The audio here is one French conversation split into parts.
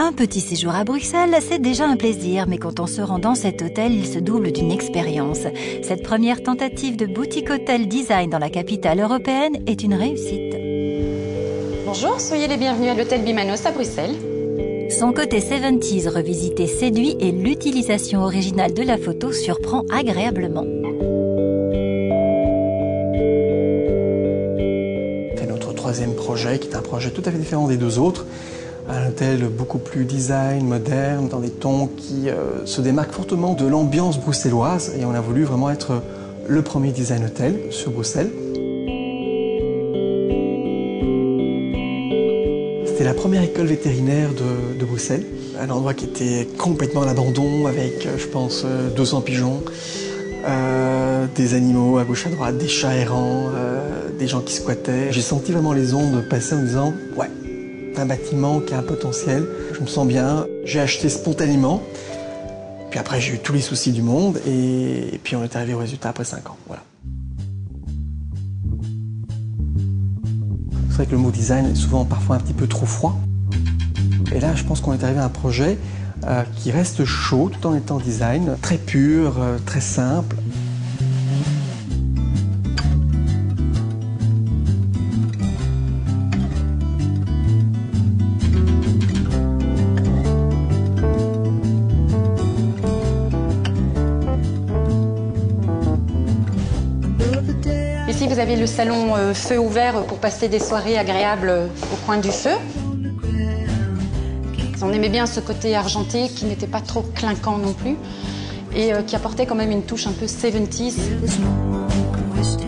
Un petit séjour à Bruxelles, c'est déjà un plaisir, mais quand on se rend dans cet hôtel, il se double d'une expérience. Cette première tentative de boutique hôtel design dans la capitale européenne est une réussite. Bonjour, soyez les bienvenus à l'hôtel Bimanos à Bruxelles. Son côté 70s revisité séduit et l'utilisation originale de la photo surprend agréablement. C'est notre troisième projet, qui est un projet tout à fait différent des deux autres. Un hôtel beaucoup plus design, moderne, dans des tons qui se démarquent fortement de l'ambiance bruxelloise. Et on a voulu vraiment être le premier design hôtel sur Bruxelles. C'était la première école vétérinaire de Bruxelles. Un endroit qui était complètement à l'abandon, avec, je pense, 200 pigeons, des animaux à gauche à droite, des chats errants, des gens qui squattaient. J'ai senti vraiment les ondes passer en disant « ouais ». Un bâtiment qui a un potentiel, je me sens bien, j'ai acheté spontanément, puis après j'ai eu tous les soucis du monde et puis on est arrivé au résultat après 5 ans. Voilà. C'est vrai que le mot design est souvent parfois un petit peu trop froid. Et là je pense qu'on est arrivé à un projet qui reste chaud tout en étant design, très pur, très simple. Ici, vous avez le salon feu ouvert pour passer des soirées agréables au coin du feu. On aimait bien ce côté argenté qui n'était pas trop clinquant non plus et qui apportait quand même une touche un peu 70s.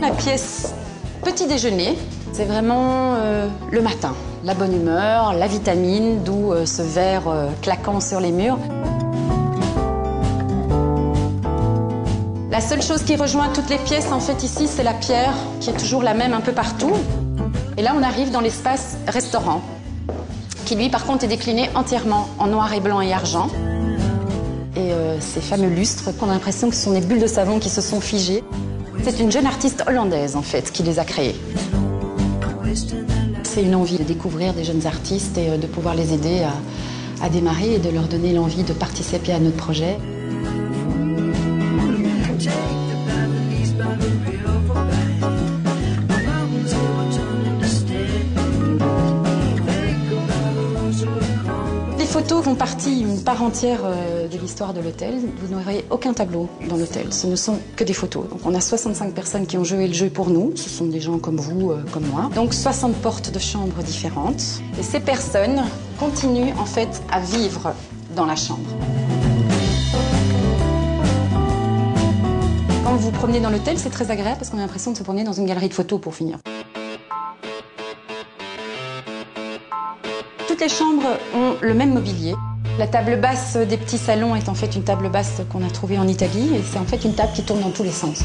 La pièce petit déjeuner, c'est vraiment le matin. La bonne humeur, la vitamine, d'où ce verre claquant sur les murs. La seule chose qui rejoint toutes les pièces, en fait, ici, c'est la pierre, qui est toujours la même un peu partout. Et là, on arrive dans l'espace restaurant, qui, lui, par contre, est décliné entièrement en noir et blanc et argent. Et ces fameux lustres, qu'on a l'impression que ce sont des bulles de savon qui se sont figées. C'est une jeune artiste hollandaise, en fait, qui les a créées. C'est une envie de découvrir des jeunes artistes et de pouvoir les aider à démarrer et de leur donner l'envie de participer à notre projet. Les photos font partie, une part entière de l'histoire de l'hôtel. Vous n'aurez aucun tableau dans l'hôtel, ce ne sont que des photos. Donc on a 65 personnes qui ont joué le jeu pour nous, ce sont des gens comme vous, comme moi. Donc 60 portes de chambres différentes. Et ces personnes continuent en fait à vivre dans la chambre. Quand vous vous promenez dans l'hôtel, c'est très agréable parce qu'on a l'impression de se promener dans une galerie de photos pour finir. Toutes les chambres ont le même mobilier. La table basse des petits salons est en fait une table basse qu'on a trouvée en Italie et c'est en fait une table qui tourne dans tous les sens.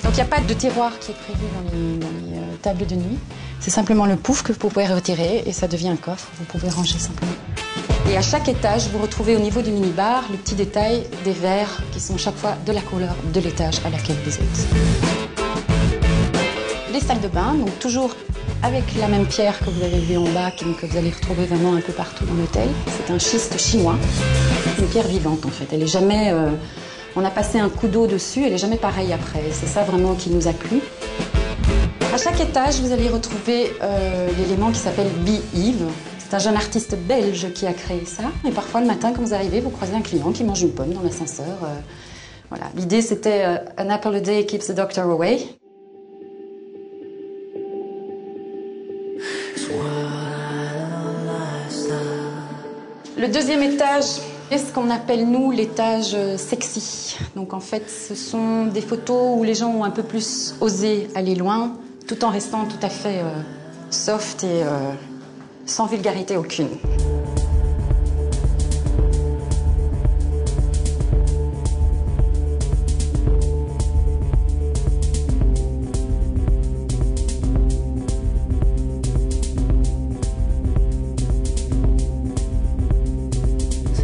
Donc il n'y a pas de tiroir qui est prévu dans les tables de nuit. C'est simplement le pouf que vous pouvez retirer et ça devient un coffre. Vous pouvez ranger simplement. Et à chaque étage, vous retrouvez au niveau du minibar le petit détail des verres qui sont chaque fois de la couleur de l'étage à laquelle vous êtes. Les salles de bain, donc toujours avec la même pierre que vous avez vue en bas, que vous allez retrouver vraiment un peu partout dans l'hôtel. C'est un schiste chinois, une pierre vivante en fait. Elle est jamais, on a passé un coup d'eau dessus, elle n'est jamais pareille après. C'est ça vraiment qui nous a plu. À chaque étage, vous allez retrouver l'élément qui s'appelle Be-Eve. C'est un jeune artiste belge qui a créé ça. Et parfois, le matin, quand vous arrivez, vous croisez un client qui mange une pomme dans l'ascenseur. Voilà. L'idée, c'était « An apple a day keeps the doctor away ». Le deuxième étage est ce qu'on appelle, nous, l'étage sexy. Donc, en fait, ce sont des photos où les gens ont un peu plus osé aller loin, tout en restant tout à fait soft et sans vulgarité aucune.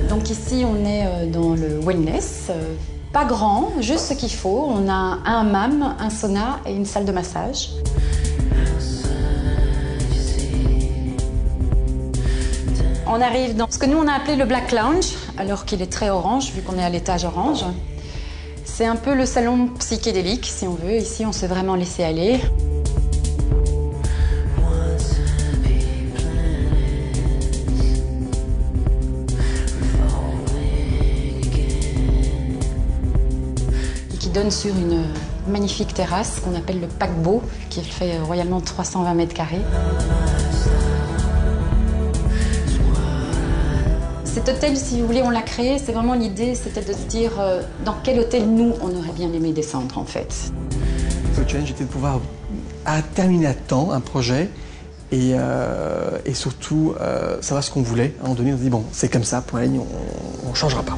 Donc ici, on est dans le wellness. Pas grand, juste ce qu'il faut. On a un hammam, un sauna et une salle de massage. On arrive dans ce que nous on a appelé le Black Lounge, alors qu'il est très orange, vu qu'on est à l'étage orange. C'est un peu le salon psychédélique, si on veut. Ici, on s'est vraiment laissé aller. Qui donne sur une magnifique terrasse qu'on appelle le paquebot, qui fait royalement 320 mètres carrés. Cet hôtel, si vous voulez, on l'a créé, c'est vraiment l'idée, c'était de se dire dans quel hôtel, nous, on aurait bien aimé descendre, en fait. Le challenge était de pouvoir terminer à temps un projet et surtout savoir ce qu'on voulait. À un moment donné, on se dit, bon, c'est comme ça, point ligne, on ne changera pas.